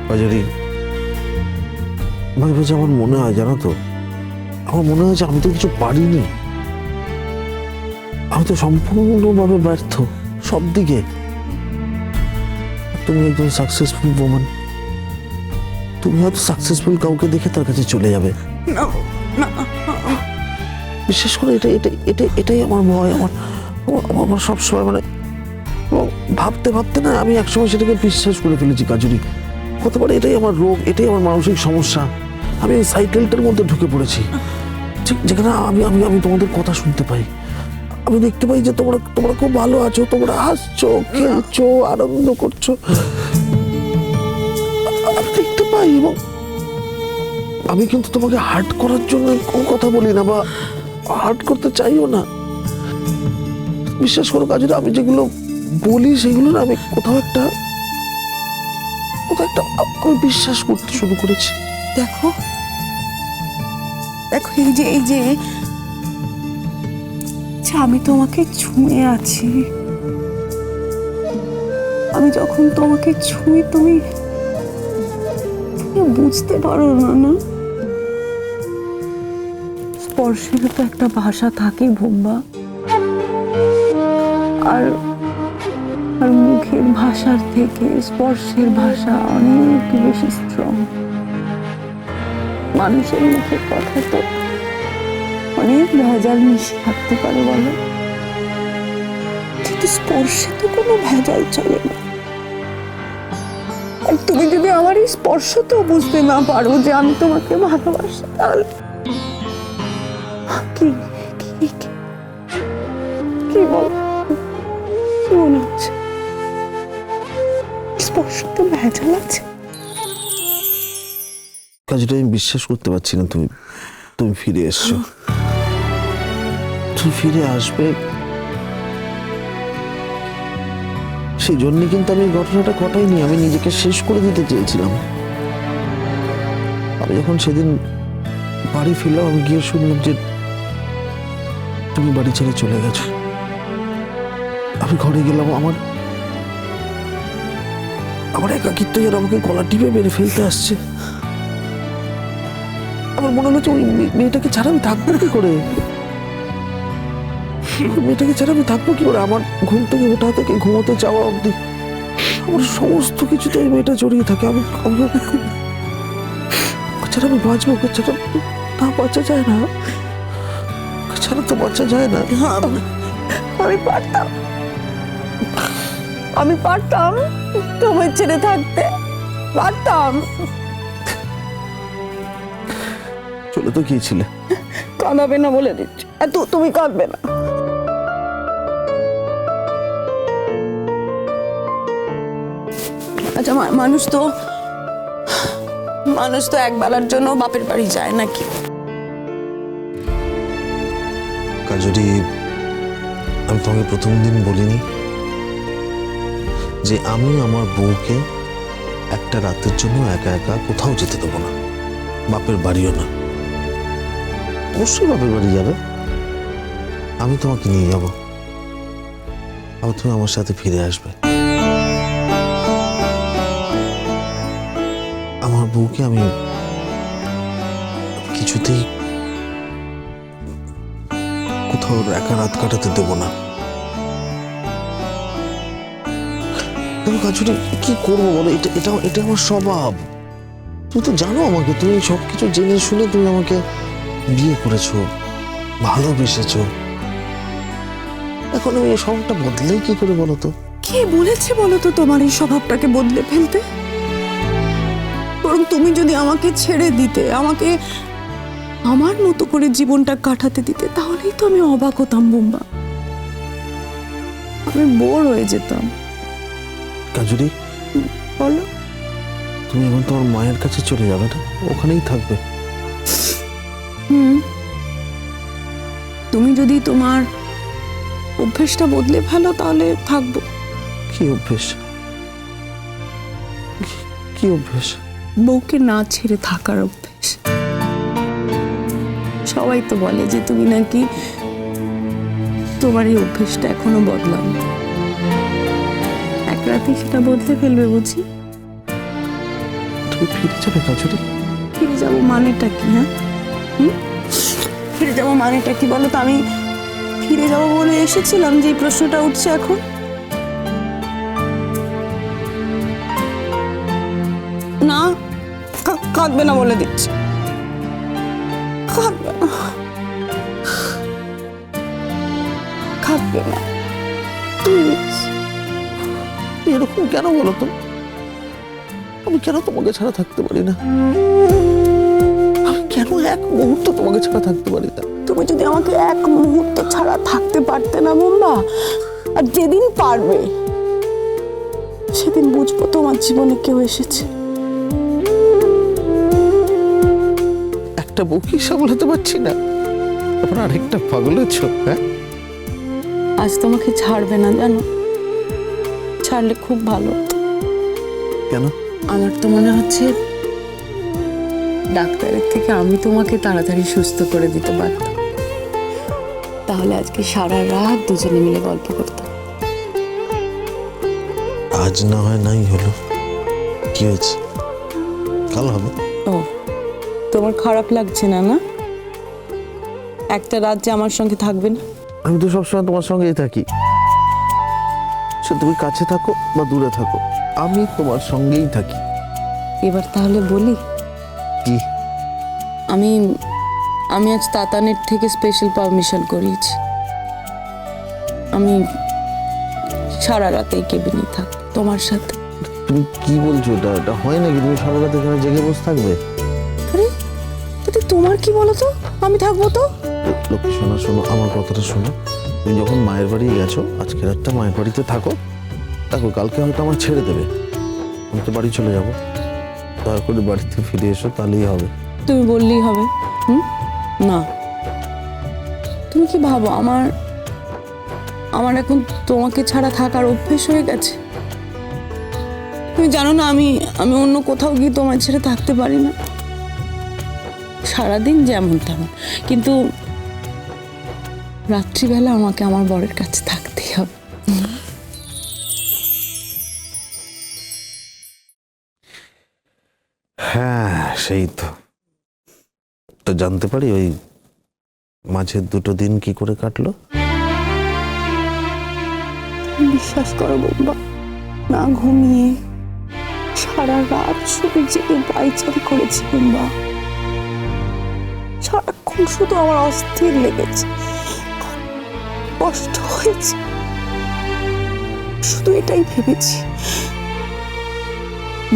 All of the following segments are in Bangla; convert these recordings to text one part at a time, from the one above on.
বাজারি মাঝে মাঝে আমার মনে হয়, জানো তো, আমার মনে হয় যে আমি তো কিছু পারিনি, আমি তো সম্পূর্ণভাবে ব্যর্থ সব দিকে। তুমি একজন সাকসেসফুল ওম্যান, তুমি হয়তো সাকসেসফুল কাউকে দেখে তার কাছে চলে যাবে। না না, বিশেষ করে এটাই আমার ভয়। আমার সবসময় মানে ভাবতে ভাবতে না আমি একসময় সেটাকে বিশ্বাস করে ফেলেছি কাজুরি। হতে পারে এটাই আমার রোগ, এটাই আমার মানসিক সমস্যা। আমি এই সাইকেলটার মধ্যে ঢুকে পড়েছি, ঠিক যেখানে আমি আমি আমি তোমাদের কথা শুনতে পাই, আমি দেখতে পাই যে তোমরা খুব ভালো আছো, তোমরা হাসছো, খেলছো, আনন্দ করছো, আমি দেখতে পাই। এবং আমি কিন্তু তোমাকে হার্ট করার জন্য কোনো কথা বলি না বা হার্ট করতে চাইও না। বিশ্বাস করো কাজে, আমি যেগুলো বলি সেগুলো না আমি কোথাও একটা আমি বিশ্বাস করতে শুরু করেছি। দেখো দেখো, এই যে আমি তোমাকে ছুঁয়ে আছি, আমি যখন তোমাকে ছুঁই তুমি বুঝতে পারো না। না, স্পর্শের তো একটা ভাষা থাকে ভোম্বা, আর আর মুখের ভাষার থেকে স্পর্শের ভাষা অনেক বেশি স্ট্রং। মানুষের মুখের কথা তো অনেক ভেজাল মিশে থাকতে পারে বলো, কিন্তু স্পর্শে তো কোনো ভেজাল চলে না। আর তুমি যদি আমার এই স্পর্শ তো বুঝতে না পারো যে আমি তোমাকে ভালোবাসি, তাহলে কি কি কি বল, কি মনে হচ্ছে? স্পর্শ তো ভেজাল আছে। কাজটা আমি বিশ্বাস করতে পারছি না, তুমি ফিরে এসছো, তুমি ফিরে আসবে, সেই জন্য কিন্তু আমি ঘটনাটা ঘটাইনি, আমি নিজেকে শেষ করে দিতে চেয়েছিলাম। আমি যখন সেদিন বাড়ি ফিরলাম, আমি গিয়ে শুনলাম যে তুমি বাড়ি ছেড়ে চলে গেছো। আমি ঘরে গেলাম, আমার একাকিত্ব যেন আমাকে গলা টিপে মেরে ফেলতে আসছে। আমার মনে হচ্ছে ওই মেয়েটাকে ছাড়া আমি থাকবো কি করে, মেয়েটাকে ছাড়া আমি থাকবো কি করে? আমার ঘুম থেকে ওঠা থেকে ঘুমোতে যাওয়া অবধি আমার সমস্ত কিছুতে ওই মেয়েটা জড়িয়ে থাকে। আমি ওকে ছাড়া আমি বাঁচবো, ওকে ছাড়া না বাঁচা যায় না, ওকে ছাড়া তো বাঁচা যায় না। আমি পারতাম তোমার ছেড়ে থাকতে, পারতাম। চলে তো গিয়েছিলে। কাঁদাবে না বলে দিচ্ছি, এত তুমি কাঁদবে না। আচ্ছা, মানুষ তো একবেলার জন্য বাপের বাড়ি যায় নাকি? কাজরি, আমি তোমাকে প্রথম দিন বলিনি যে আমি আমার বউকে একটা রাতের জন্য একা একা কোথাও যেতে দেবো না, বাপের বাড়িও না। অবশ্যই বাপের বাড়ি যাবে, আমি তোমাকে নিয়ে যাব, আবার তুমি আমার সাথে ফিরে আসবে। আমার বউকে আমি কিছুতেই কোথাও একা রাত কাটাতে দেব না। কাজুরি, কি করবো বলো, এটা আমার স্বভাব। তুমি তো জানো আমাকে, তুমি সবকিছু জেনে শুনে তুমি আমাকে বিয়ে করেছো, ভালোবেসেছো। এখন আমি এই স্বভাবটা বদলেই কি করে বলো তো? কে বলেছে বলো তো তোমার এই স্বভাবটাকে বদলে ফেলতে? বরং তুমি যদি আমাকে ছেড়ে দিতে, আমাকে আমার মতো করে জীবনটা কাটাতে দিতে, তাহলেই তো আমি অবাক হতাম বোম্বা, আমি বোর হয়ে যেতাম। কাজুরি, বলো। তুমি এখন তোমার মায়ের কাছে চলে যাবে না, ওখানেই থাকবে। তুমি যদি তোমার অভ্যেসটা বদলে ফেলো তাহলে থাকবো। কি অভ্যেস? কি অভ্যেস? বউকে না ছেড়ে থাকার অভ্যেস। সবাই তো বলে যে তুমি নাকি তোমার এই অভ্যেসটা এখনো বদলাও, এক রাতে সেটা বদলে ফেলবে বুঝি? তুমি ফিরে যাবে কাজরি? ফিরে যাবো মানেটা কি? হ্যাঁ, ফিরে যাবো মানেটা কি বলো তো? আমি ফিরে যাবো বলে এসেছিলাম যে এই প্রশ্নটা উঠছে এখন? না, কাঁদবে না বলে দিচ্ছি, কাঁদবে না, কাঁদবে না প্লিজ। এরকম কেন বলো তো? আমি কেন তোমাকে ছাড়া থাকতে পারি না? আমি কেন এক মুহূর্ত তোমাকে ছাড়া থাকতে পারি না? তুমি যদি আমাকে এক মুহূর্ত ছাড়া থাকতে পারতে না বোম্বা, আর যেদিন পারবে সেদিন বুঝবো তোমার জীবনে কেউ এসেছে। একটা বউকে সামলাতে পারছি না, তারপর আরেকটা পাগল হচ্ছো। হ্যাঁ, আজ তোমাকে ছাড়বে না জানো, ছাড়লে খুব ভালো হতো। কেন? আমার তো মনে হচ্ছে ডাক্তারের থেকে আমি তোমাকে তাড়াতাড়ি সুস্থ করে দিতে পারতাম, তাহলে আজকে সারা রাত দুজনে মিলে গল্প করতাম। আজ না হয় নাই হলো, কি হয়েছে? কাল হবে। ও, তোমার খারাপ লাগছে না? না, একটা রাত যে আমার সঙ্গে থাকবে না? আমি তো সবসময় তোমার সঙ্গেই থাকি, সে তুমি কাছে থাকো বা দূরে থাকো, আমি তোমার সঙ্গেই থাকি। এবার তাহলে বলি, কি? আমি আমি আজ তাতানের থেকে স্পেশাল পারমিশন করিয়েছি। আমি সারা রাত এই কেবিনেই থাকবো তোমার সাথে। তুমি কি বলছো? এটা হয় নাকি? তুমি সারা রাত এখানে জেগে বসে থাকবে? আরে তাতে তোমার কি বলো তো, আমি থাকবো তো। লক্ষ্মী শোনো, শোনো আমার কথাটা শোনো। তুমি যখন মায়ের বাড়ি গেছো, আজকে রাতটা মায়ের বাড়িতে থাকো, দেখো কালকে হয়তো আমার ছেড়ে দেবে, আমি তো বাড়ি চলে যাবো। দয়া করে বাড়িতে ফিরে এসো, তাহলেই হবে। তুমি বললেই হবে? না, তুমি কি ভাবো আমার আমার এখন তোমাকে ছাড়া থাকার অভ্যেস হয়ে গেছে? তুমি জানো না আমি আমি অন্য কোথাও গিয়ে তোমার ছেড়ে থাকতে পারি না, সারাদিন যেমন তেমন, কিন্তু রাত্রিবেলা আমাকে আমার বরের কাছে থাকতেই হবে। হ্যাঁ, সেই তো। তো জানতে পারি ওই মাঝের দুটো দিন কি করে কাটলো? বিশ্বাস করো বোম্বা, না ঘুমিয়ে সারা রাত শুধু জেগে পায়চারি করেছি বোম্বা। সারাক্ষণ শুধু আমার অস্থির লেগেছে, কষ্ট হয়েছে, শুধু এটাই ভেবেছি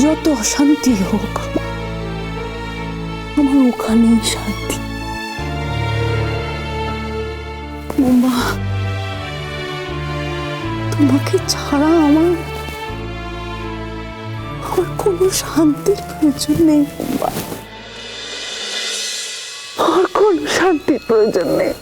যত অশান্তি হোক আমার ওখানেই শান্তি। বোম্বা, তোমাকে ছাড়া আমার কোনো শান্তির প্রয়োজন নেই বোম্বা, আমার কোনো শান্তির প্রয়োজন নেই।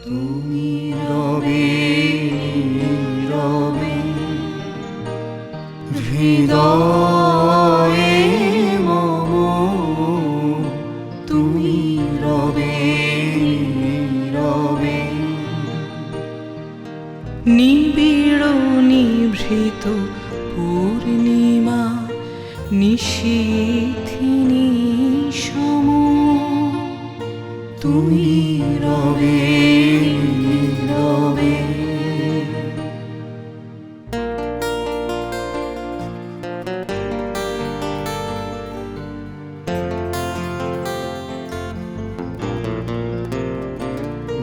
তুমি রবে রবে হৃদয়ে মম, তুমি রবে রবে নিবিড় নিভৃত পূর্ণিমা নিশীথিনী সম, তুমি রবে রবে।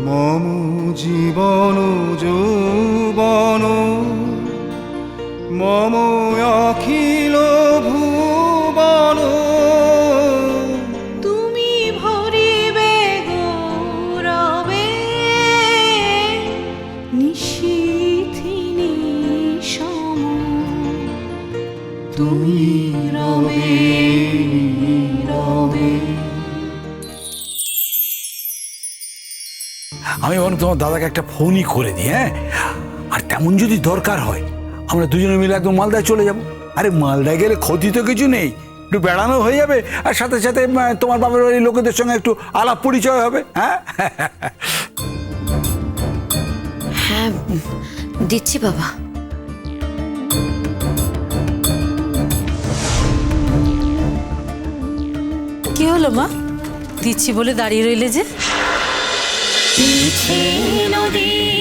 মম জীবন যৌবন মম অখিল ভুবন, তুমি ভরিবে গৌরবে নিশীথিনী সম, তুমি রবে রবে। আমি বরং তোমার দাদাকে একটা ফোনই করে দিই, হ্যাঁ? আর তেমন যদি দরকার হয় আমরা দুজনে মিলে একদম মালদায় চলে যাব। আরে মালদায় গেলে ক্ষতি তো কিছু নেই, একটু বেড়ানো হয়ে যাবে, আর সাথে সাথে তোমার বাবার বাড়ির লোকেদের সঙ্গে একটু আলাপ পরিচয় হবে। হ্যাঁ হ্যাঁ, দিচ্ছি বাবা। হলো মা? দিচ্ছি বলে দাঁড়িয়ে রইলে যে? পিছে নদী